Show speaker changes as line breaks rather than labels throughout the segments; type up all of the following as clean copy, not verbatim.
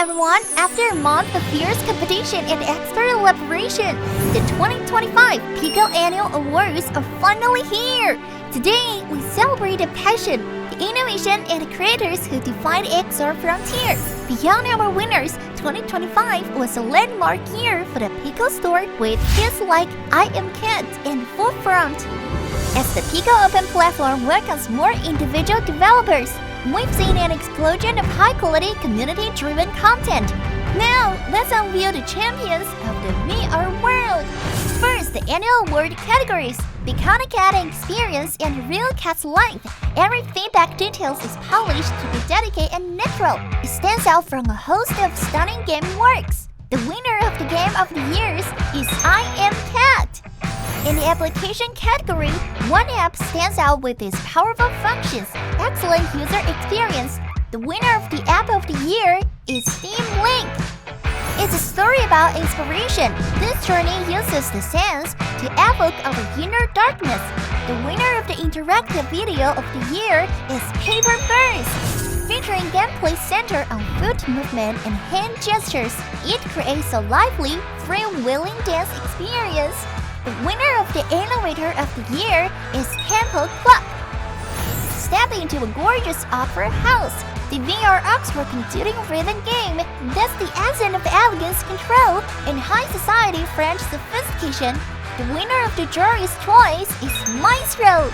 everyone! After a month of fierce competition and expert elaboration, the 2025 PICO Annual Awards are finally here! Today, we celebrate the passion, the innovation, and the creators who defined XR frontiers. Beyond our winners, 2025 was a landmark year for the PICO Store with hits like I Am Cat and Forefront. As the PICO Open Platform welcomes more individual developers, we've seen an explosion of high-quality, community-driven content. Now, let's unveil the champions of the VR world. First, the annual award categories. Become a cat experience and real cat's life. Every feedback details is polished to be dedicated and natural. It stands out from a host of stunning game works. The winner of the Game of the Year is I Am Cat. In the application category, one app stands out with its powerful functions, excellent user experience. The winner of the App of the Year is Steam Link. It's a story about inspiration. This journey uses the sense to evoke our inner darkness. The winner of the interactive video of the year is Paper Birds. Featuring gameplay centered on foot movement and hand gestures, it creates a lively, freewheeling dance experience. The winner of the Innovator of the Year is Temple Clock. Step into a gorgeous opera house. The VR Oxford computing-driven game that's the essence of elegance, control, and high society French sophistication. The winner of the jury's choice is Maestro.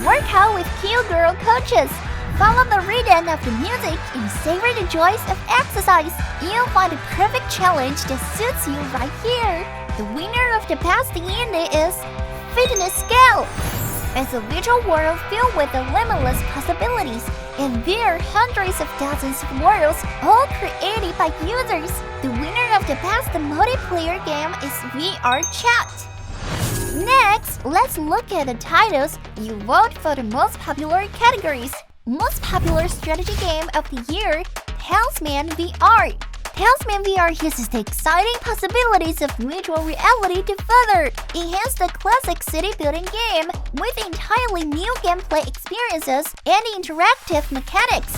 Work out with cute girl coaches. Follow the rhythm of the music and savor the joys of exercise. You'll find the perfect challenge that suits you right here. The winner of the past indie is Fitness Scale. It's a virtual world filled with limitless possibilities, and there are hundreds of thousands of worlds, all created by users. The winner of the past multiplayer game is VR Chat. Next, let's look at the titles you vote for the most popular categories. Most popular strategy game of the year, Talisman VR. Talisman VR uses the exciting possibilities of virtual reality to further enhance the classic city-building game with entirely new gameplay experiences and interactive mechanics.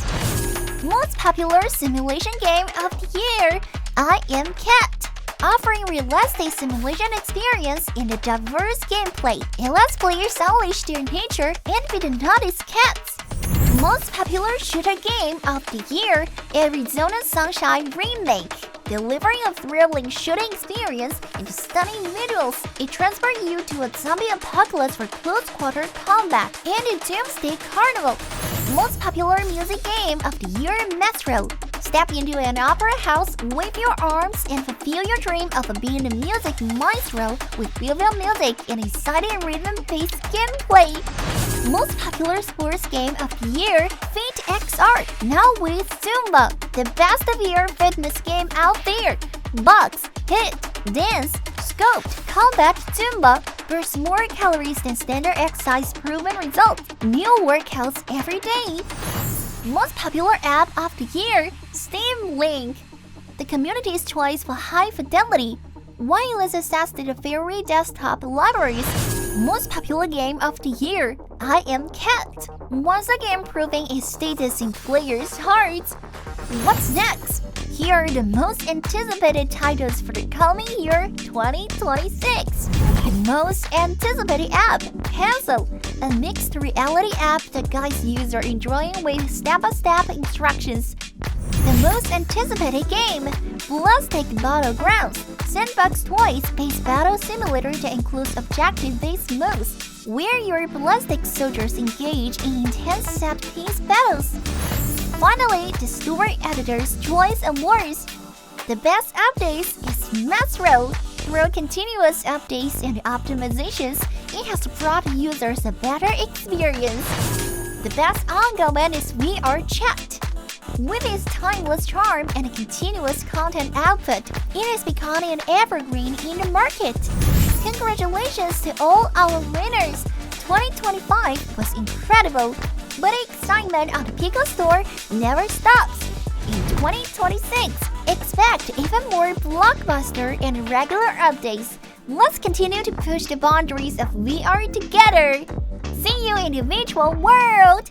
Most popular simulation game of the year, I Am Cat. Offering realistic simulation experience in a diverse gameplay, it lets players unleash their nature and be the noticed cats. Most popular shooter game of the year, Arizona Sunshine Remake. Delivering a thrilling shooting experience and stunning visuals, it transports you to a zombie apocalypse for close-quarter combat and a doomsday carnival. Most popular music game of the year, Metro. Step into an opera house, wave your arms, and fulfill your dream of being a music maestro with vivid music and exciting rhythm-based gameplay. Most popular sports game of the year, Fit XR, now with Zumba, the best VR fitness game out there. Box, hit, dance, scoped, combat, Zumba, burns more calories than standard exercise proven results. New workouts every day. Most popular app of the year, Steam Link, the community's choice for high fidelity, wireless access to the Fairy desktop libraries. Most popular game of the year, I Am Cat, once again proving its status in players' hearts. What's next? Here are the most anticipated titles for the coming year 2026. The most anticipated app, Hansel, a mixed reality app that guides users enjoying with step-by-step instructions. The most anticipated game, Plastic Battlegrounds, sandbox toys-based battle simulator that includes objective-based modes, where your plastic soldiers engage in intense set-piece battles. Finally, the Store Editor's Choice Awards. The best updates is Metro. Through continuous updates and optimizations, it has brought users a better experience. The best ongoing is VR Chat. With its timeless charm and continuous content output, it has become an evergreen in the market. Congratulations to all our winners! 2025 was incredible, but the excitement on the PICO Store never stops. In 2026, expect even more blockbuster and regular updates. Let's continue to push the boundaries of VR together. See you in the virtual world!